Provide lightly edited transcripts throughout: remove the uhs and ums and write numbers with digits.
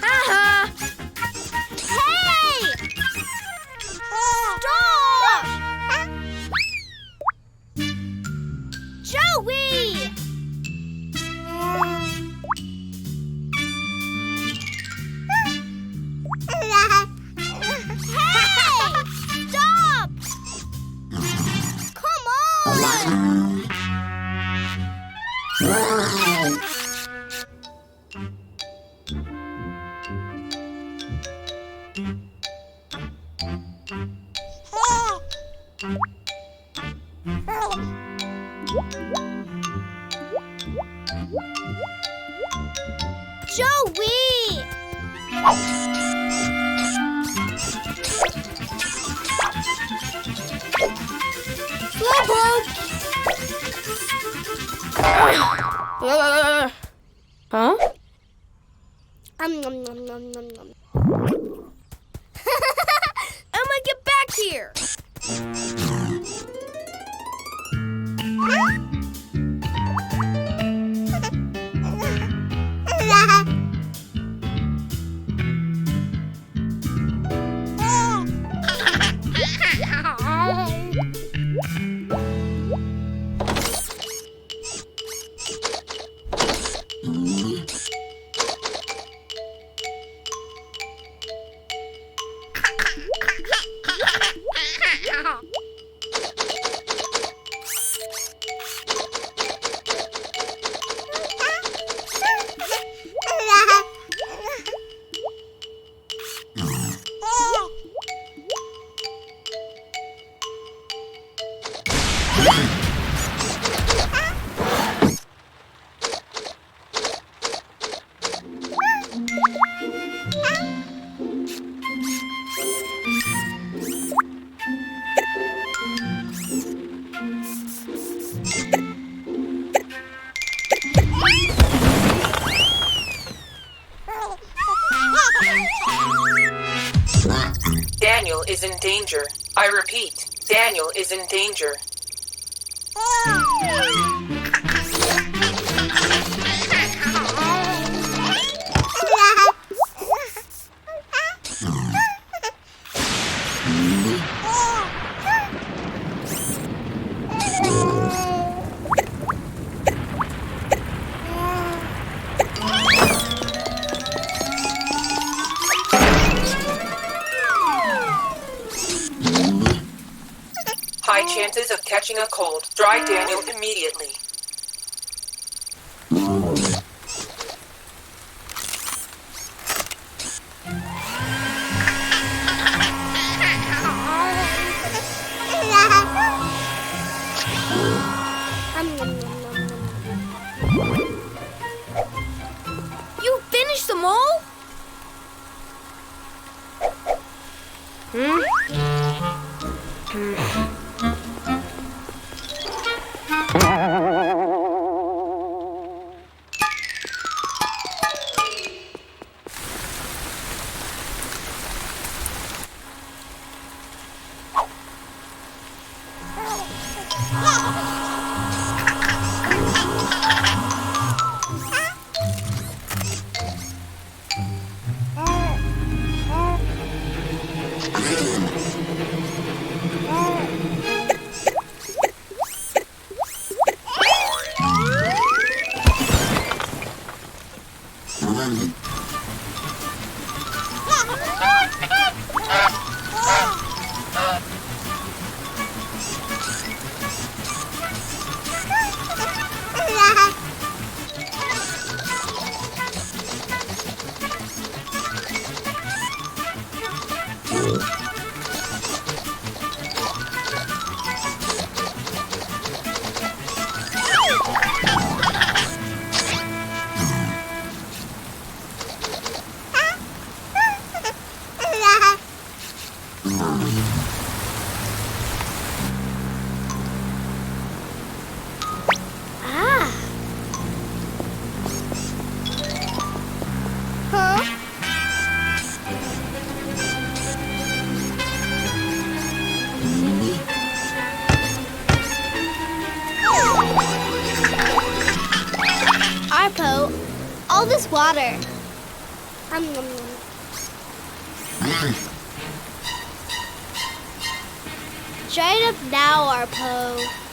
Haha! Hey! Stop! Joey! Hey! Stop! Come on! Joey! Slowpoke! Huh? Nom, nom, nom, nom, nom. Emma, get back here! Daniel is in danger. I repeat, Daniel is in danger. High chances of catching a cold. Dry Daniel immediately. You finished them all? all this water? Dry it up now, Arpo.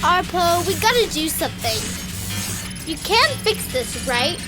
Arpo, we gotta do something. You can fix this, right?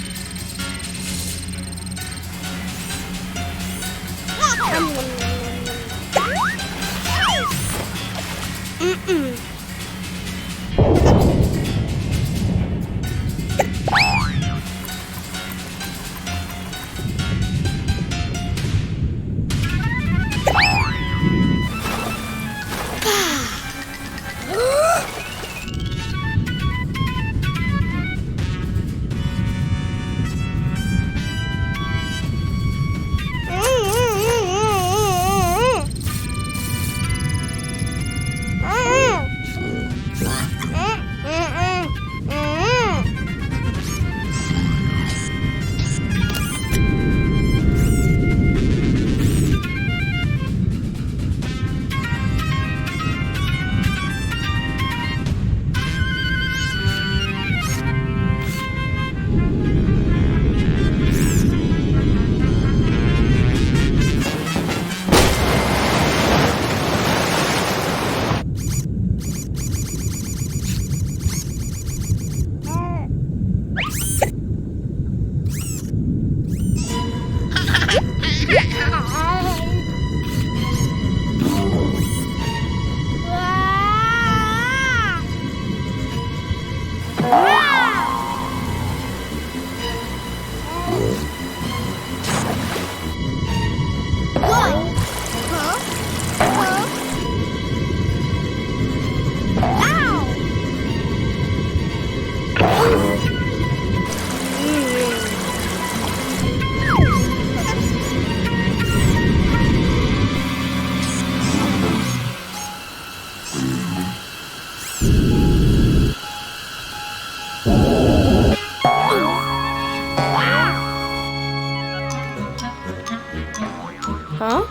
Huh?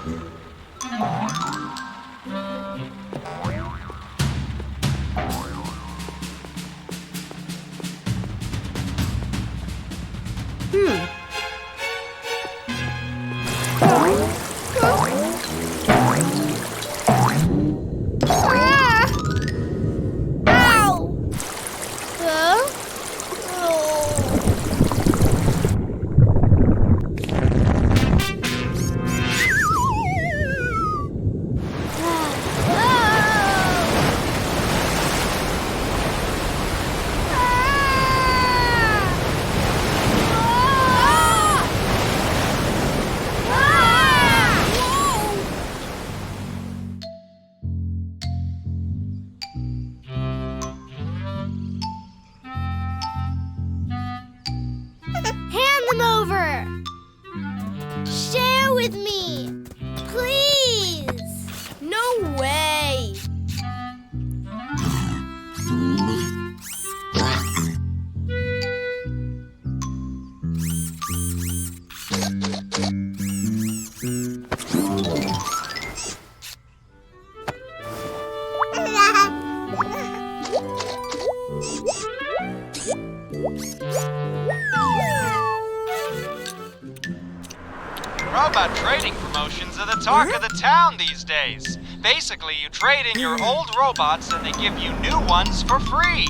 Robot trading promotions are the talk of the town these days. Basically, you trade in your old robots and they give you new ones for free.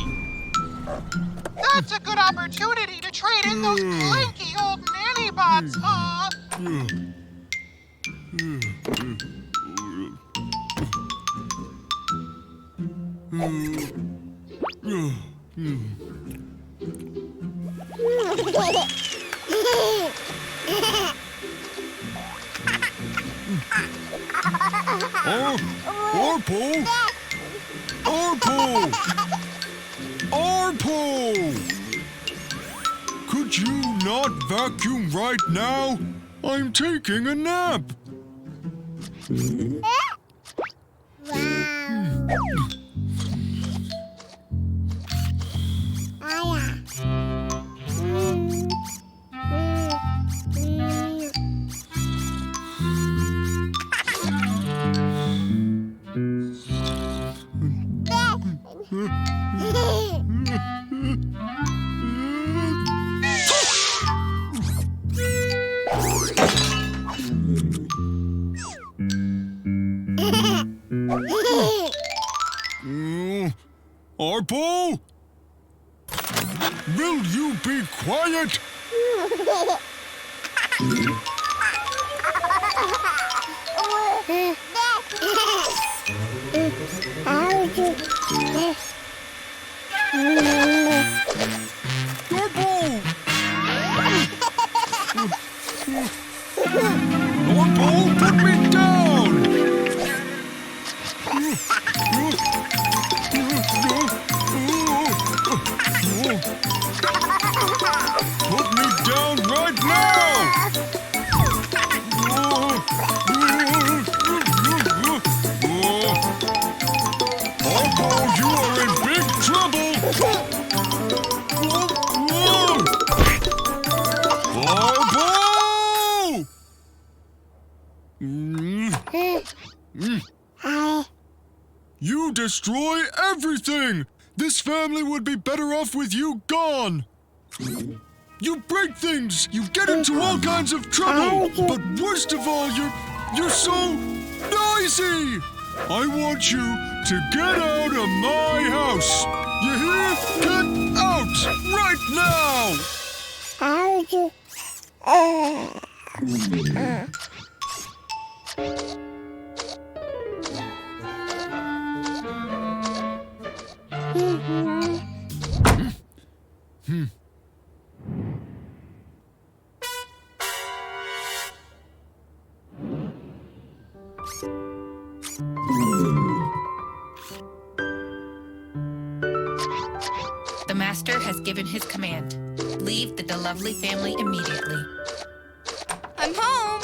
That's a good opportunity to trade in those clanky old nanny bots, huh? Arpo! Arpo! Arpo! Could you not vacuum right now? I'm taking a nap. Arpo? Will you be quiet? Arpo! Arpo, put me down! Put me down right now! Arpo, you are in big trouble! Arpo! You destroy everything! This family would be better off with you gone! You break things! You get into all kinds of trouble! But worst of all, you're so noisy! I want you to get out of my house! You hear? Get out! Right now! The master has given his command. Leave the lovely family immediately. I'm home.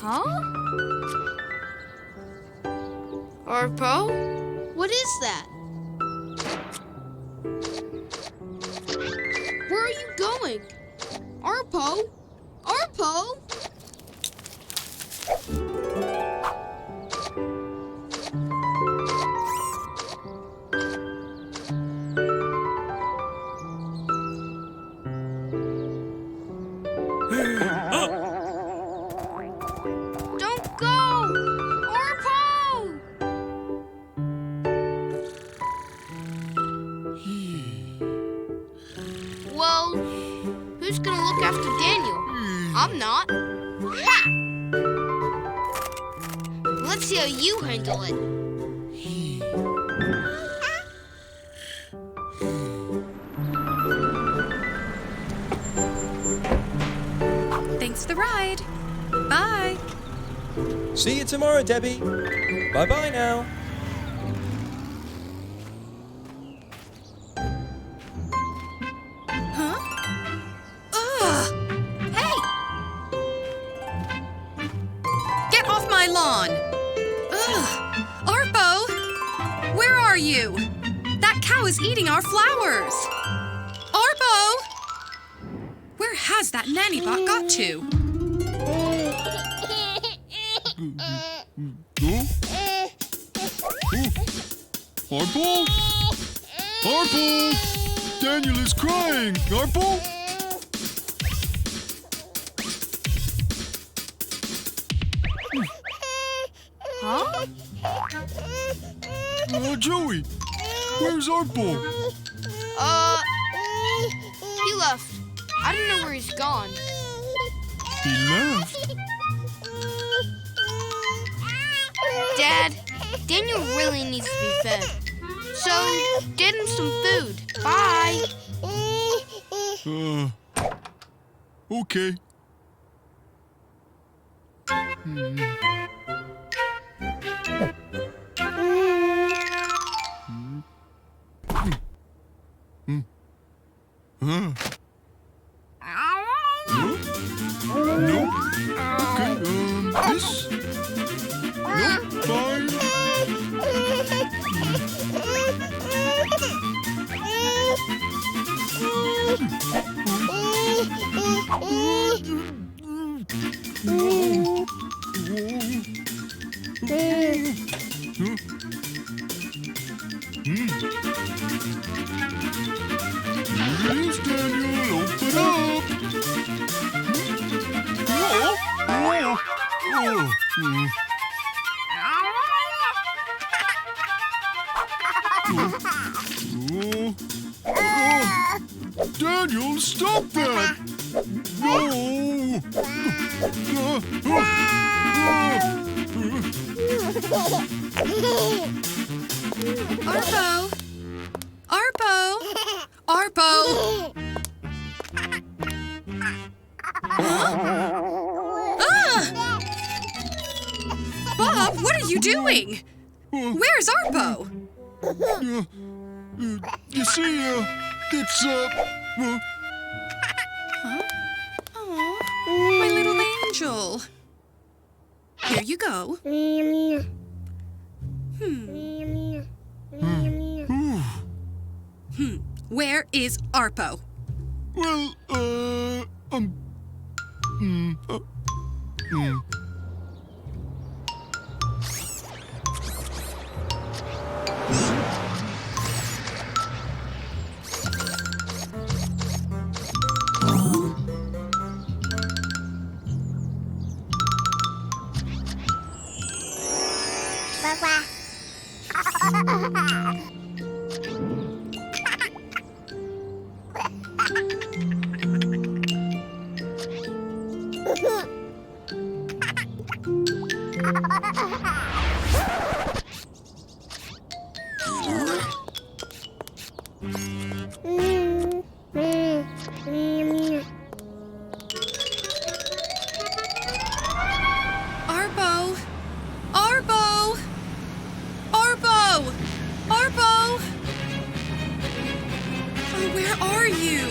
Huh? Arpo? What is that? Where are you going? Arpo? Arpo? Don't go! Arpo! Well, who's gonna look after Daniel? I'm not. Ha! Let's see how you handle it. Thanks for the ride. Bye. See you tomorrow, Debbie. Bye-bye now. Huh? Ugh! Hey! Get off my lawn! Ugh! Arpo! Where are you? That cow is eating our flowers! Arpo! Where has that nanny bot got to? Arpo? Arpo! Daniel is crying! Arpo? Huh? Joey, where's Arpo? He left. I don't know where he's gone. He left? Dad, Daniel really needs to be fed. So, get him some food. Bye. Okay. Nope. Okay, this? Nope, fine. Please, Daniel, open up. Daniel, stop that! No! Arpo! Arpo! Arpo! Ah! Bob, what are you doing? Where's Arpo? You see, it's, Oh, my little angel. Here you go. Where is Arpo? well, Arpo! Arpo! Arpo! Arpo! Oh, where are you?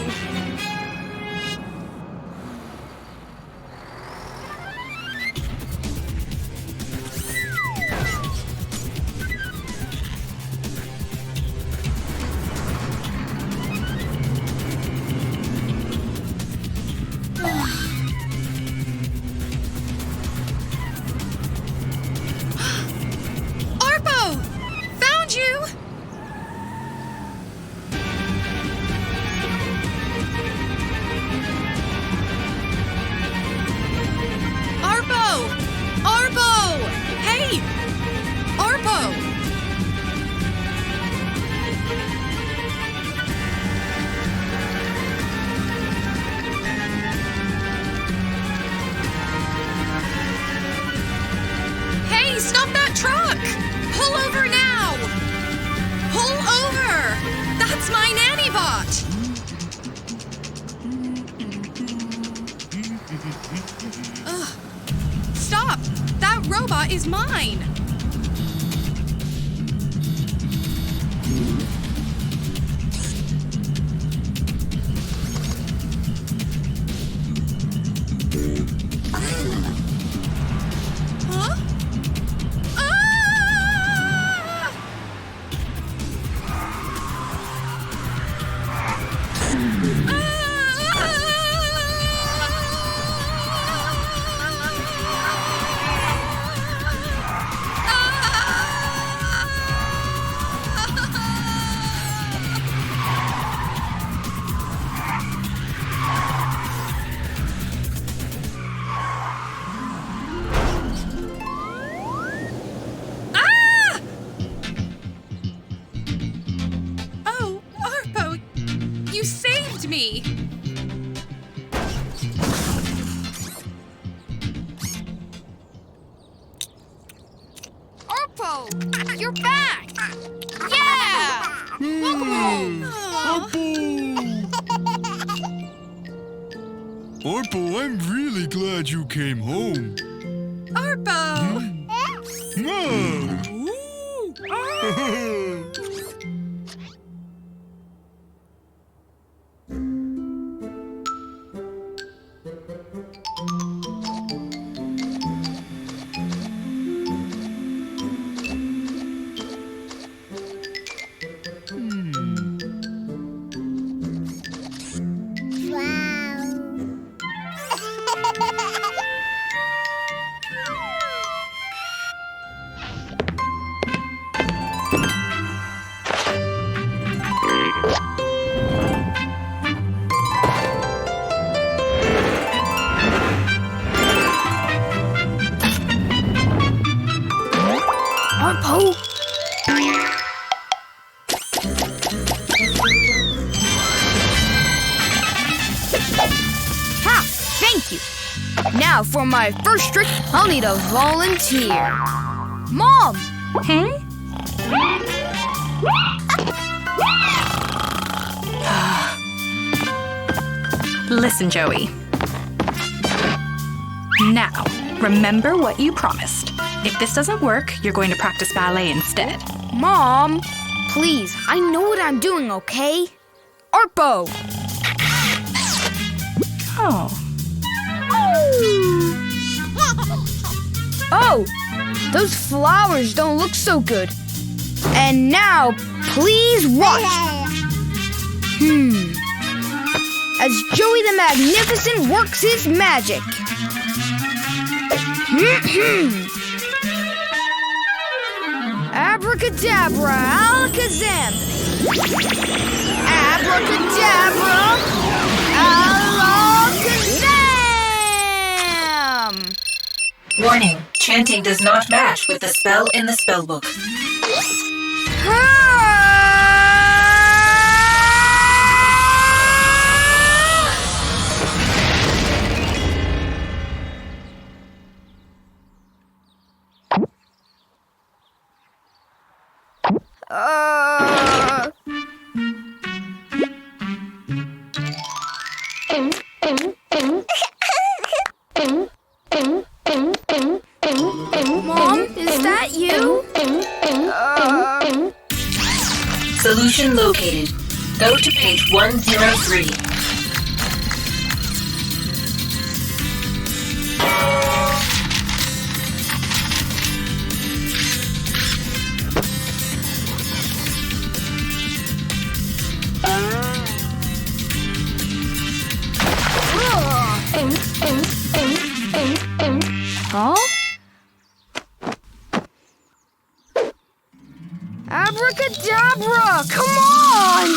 Arpo! Found you! Arpo! Arpo! Hey! Arpo! Hey, stop that truck! Pull over now! Pull over! That's my nanny bot! Ugh. Stop! That robot is mine! Huh? Ah! Oh, Arpo, you saved me! Arpo, you're back! Yeah! Arpo, I'm really glad you came home. Arpo! Arpo! Ha! Thank you! Now for my first trick, I'll need a volunteer. Mom! Listen, Joey. Now, remember what you promised. If this doesn't work, you're going to practice ballet instead. Mom! Please, I know what I'm doing, okay? Arpo! Oh. Oh! Those flowers don't look so good. And now, please watch. As Joey the Magnificent works his magic. Abracadabra, alakazam. Abracadabra, alakazam. Warning, chanting does not match with the spell in the spellbook. Mom, is that you? Solution located. Go to page 103. Huh? Abracadabra! Come on!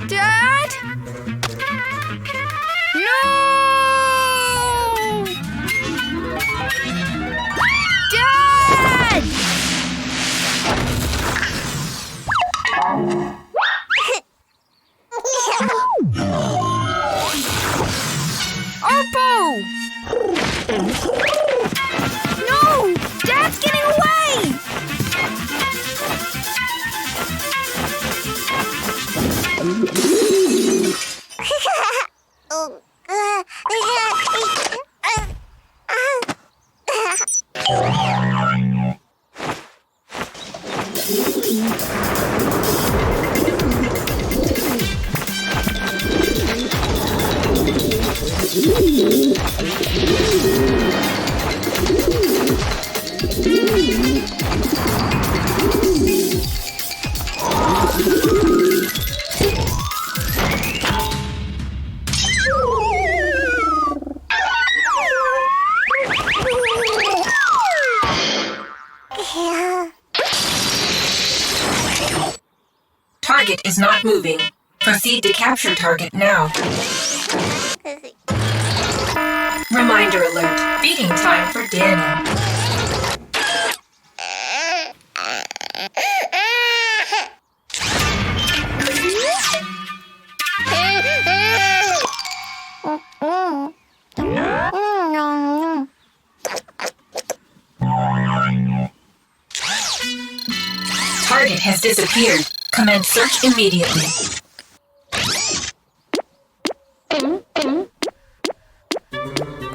Dad? No! Dad! Arpo! No! Dad's getting away! Target is not moving. Proceed to capture target now. Reminder alert. Feeding time for Daniel. Target has disappeared. Commence search immediately.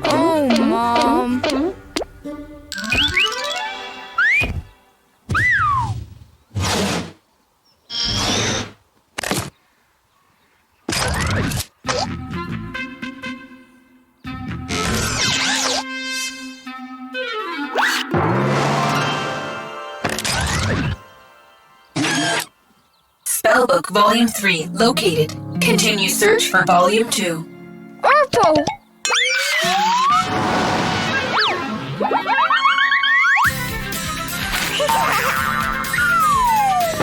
Oh, Mom. Spellbook Volume 3 located. Continue search for Volume 2. Arpo!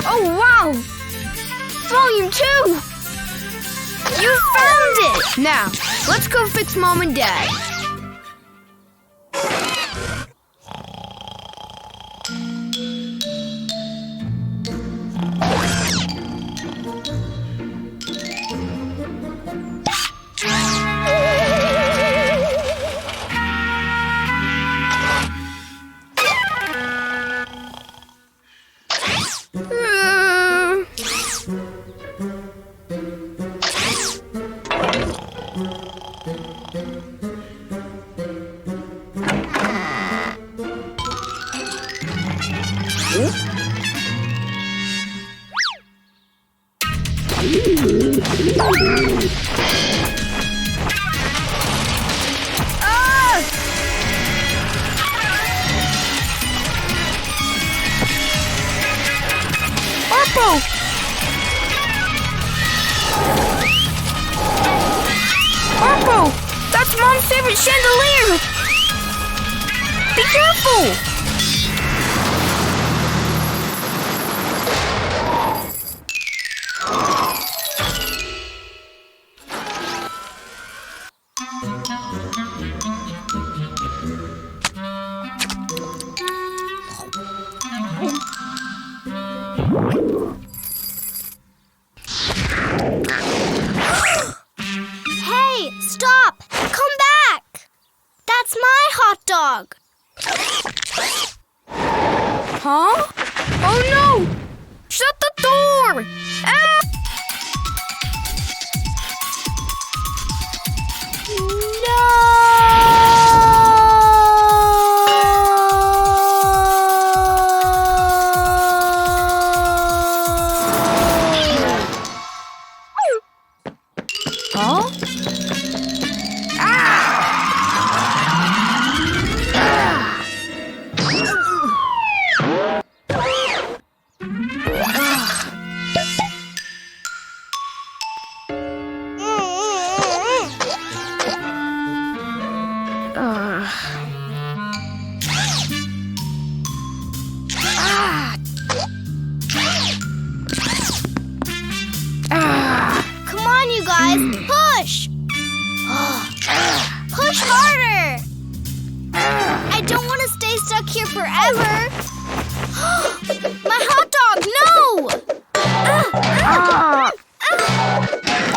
Oh, wow! Volume 2! You found it! Now, let's go fix Mom and Dad. Arpo! Arpo! That's Mom's favorite chandelier! Be careful! Hey, stop! Come back! That's my hot dog! Huh? Oh no! Shut the door! Ah! Huh? Come on, you guys! Push! Push harder! I don't want to stay stuck here forever! My hot dog, no!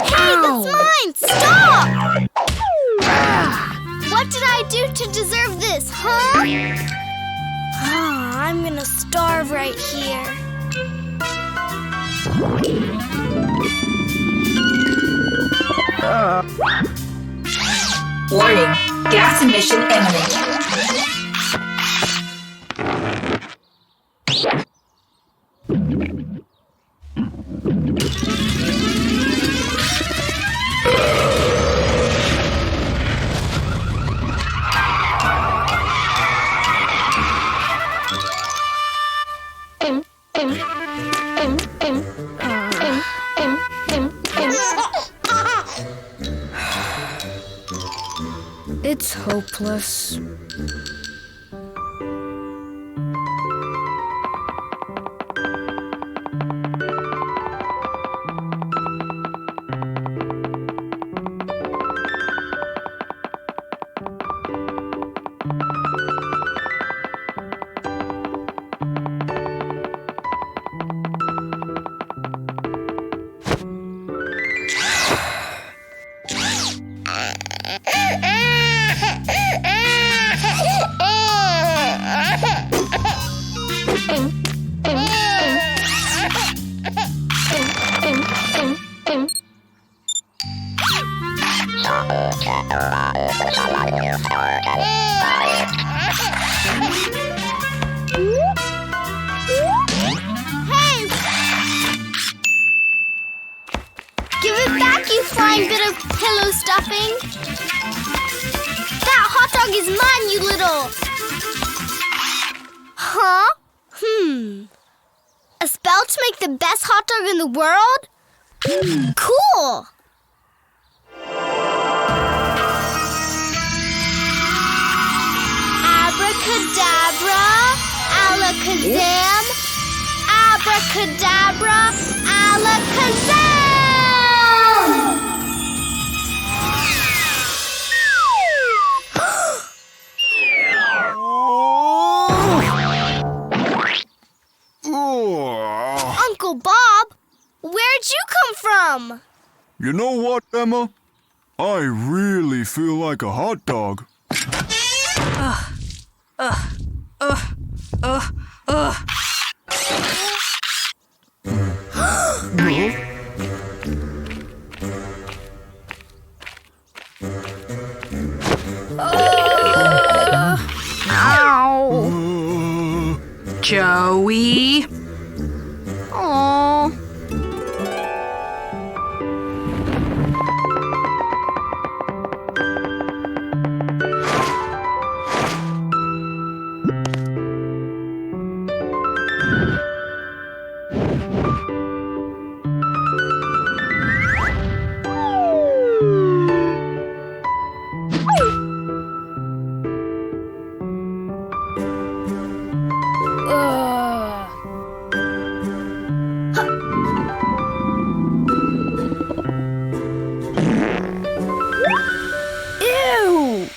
Hey, that's mine! Stop! What did I do to deserve this, huh? I'm gonna starve right here. Warning. Gas emission imminent. It's hopeless. Hello, Stuffing. That hot dog is mine, you little... Huh? A spell to make the best hot dog in the world? Cool! Abracadabra, alakazam, abracadabra, alakazam! Uncle Bob, where'd you come from? You know what, Emma? I really feel like a hot dog. Ow! Joey. Aww. Ew!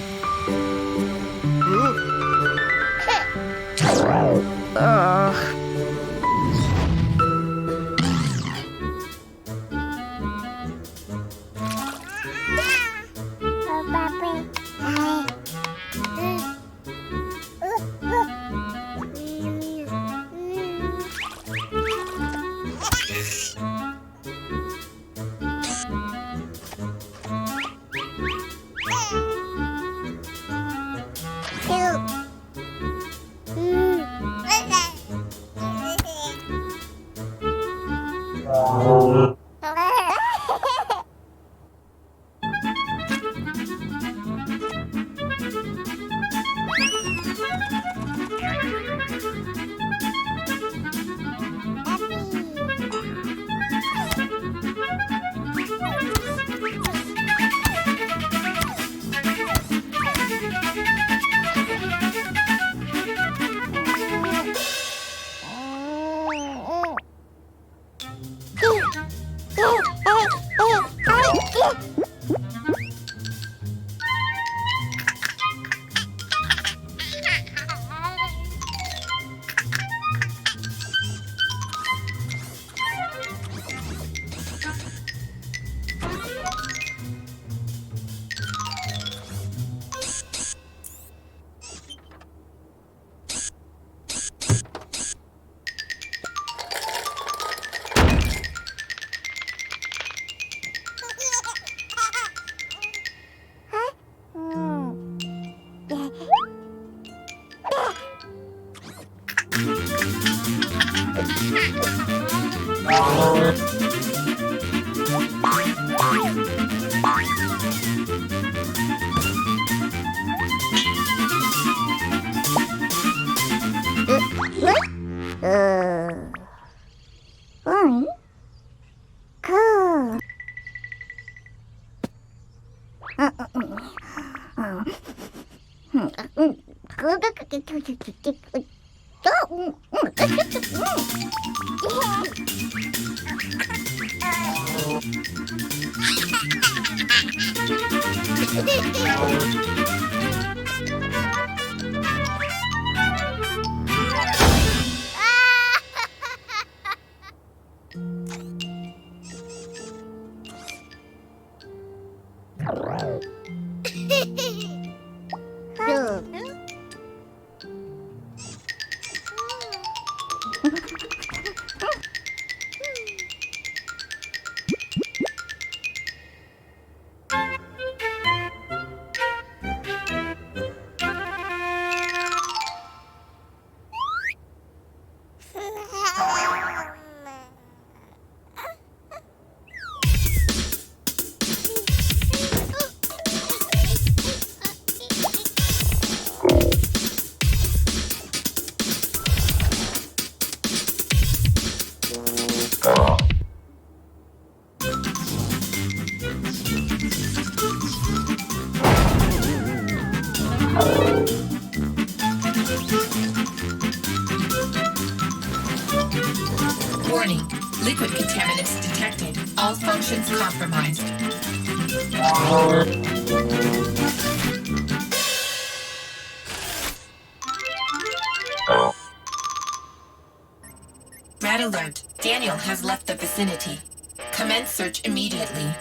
Warning. Liquid contaminants detected. All functions compromised. Red alert. Daniel has left the vicinity. Commence search immediately.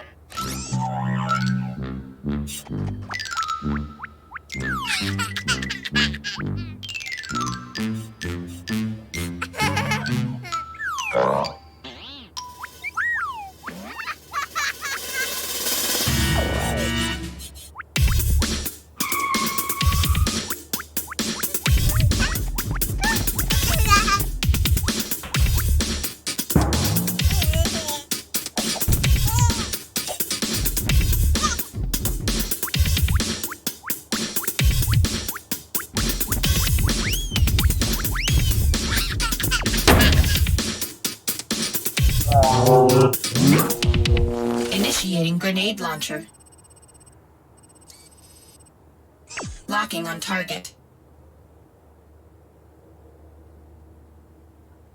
Initiating grenade launcher. Locking on target.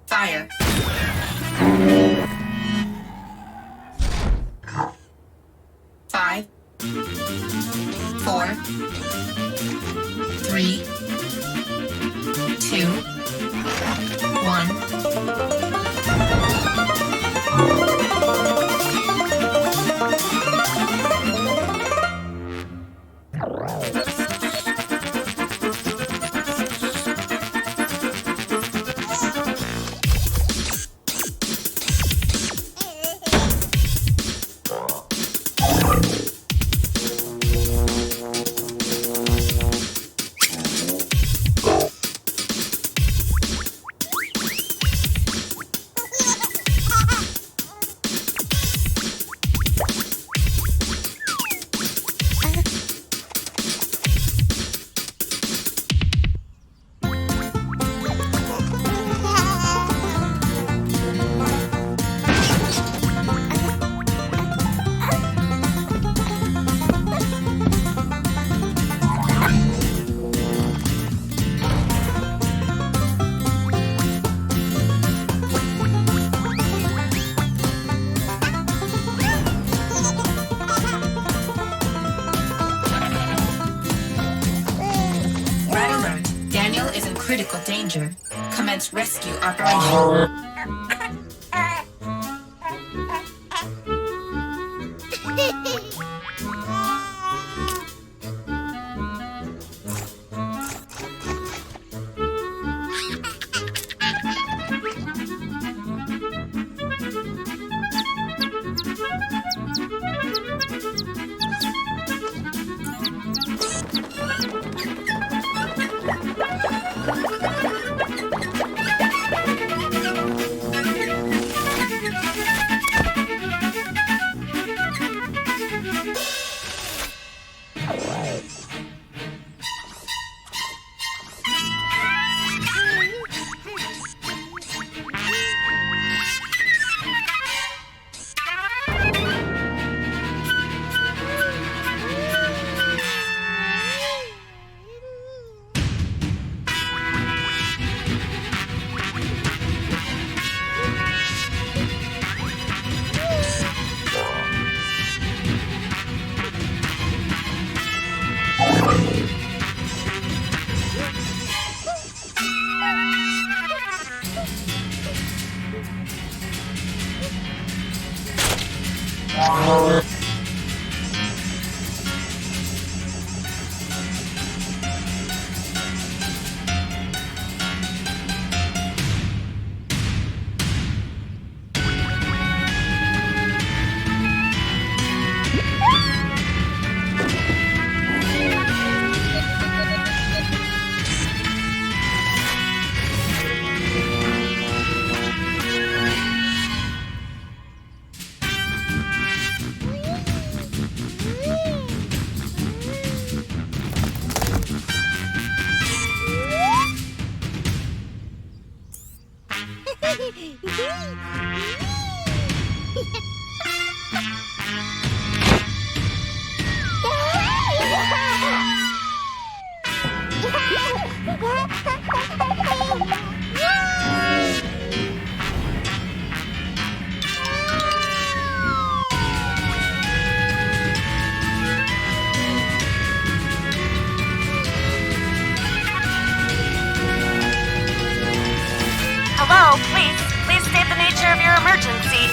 Fire. Five, 4, 3, 2, 1. Critical danger. Commence rescue operation. care of your emergency.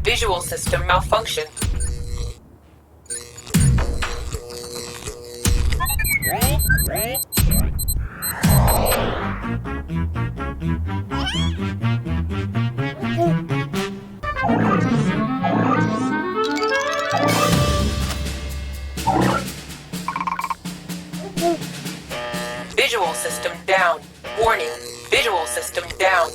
Visual system malfunction. Visual system down. Warning. Visual system down.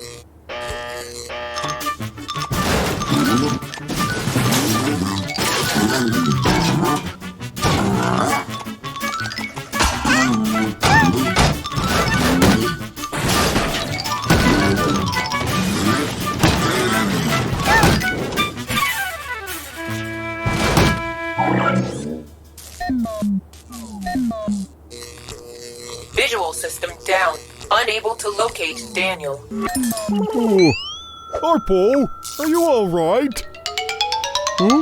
Visual system down. Unable to locate Daniel. Oh, Arpo, are you all right? Huh?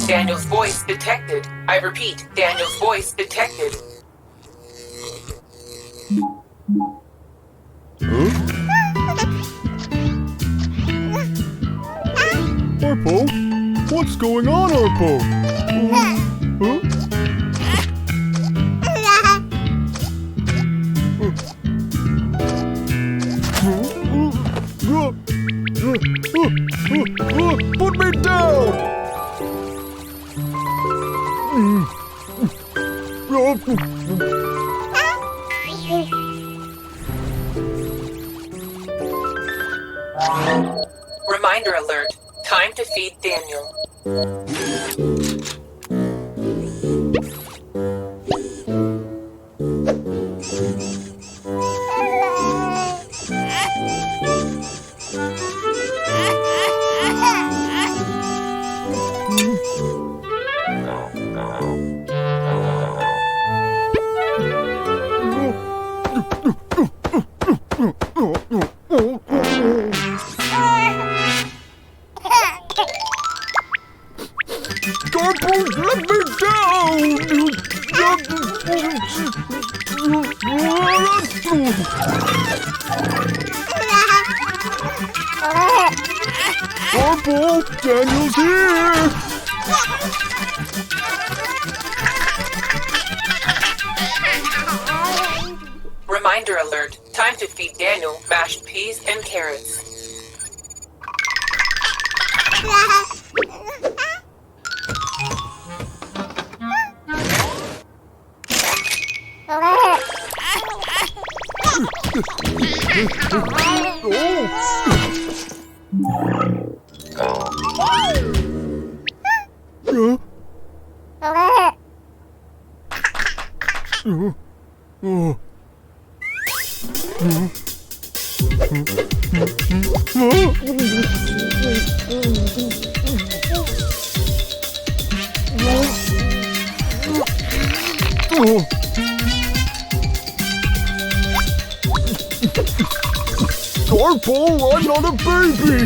Daniel's voice detected. I repeat, Daniel's voice detected. Huh? Arpo? What's going on, Arpo? Huh? Put me down! Reminder alert. Time to feed Daniel. Arpo, let me down! Arpo, Daniel's here! Reminder alert. Time to feed Daniel mashed peas and carrots. Arpo, I'm not a baby!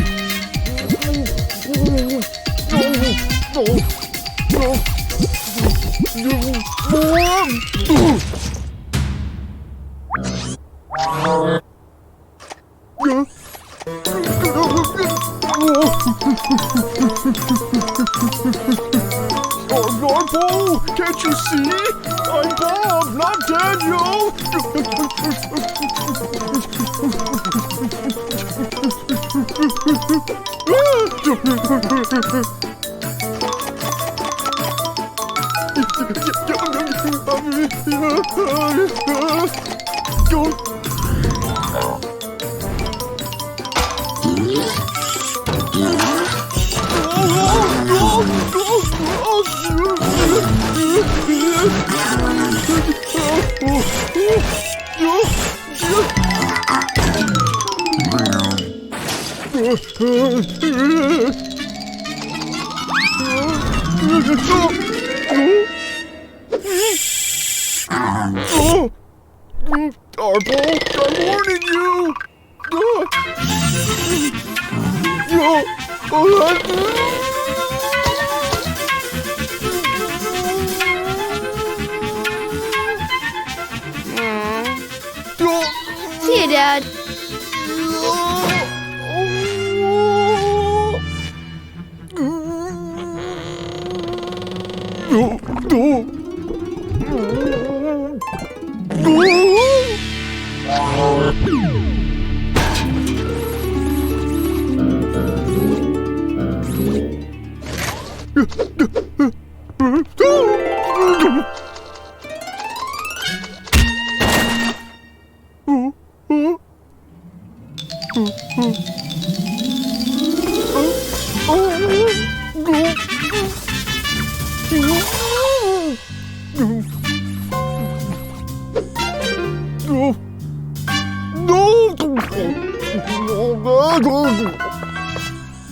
Arpo, can't you see? I'm Bob, not Daniel! Arpo, I'm warning you! See you, Dad.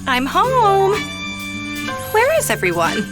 I'm home. Where is everyone?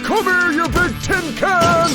Come here, you big tin can!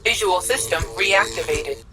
Visual system reactivated.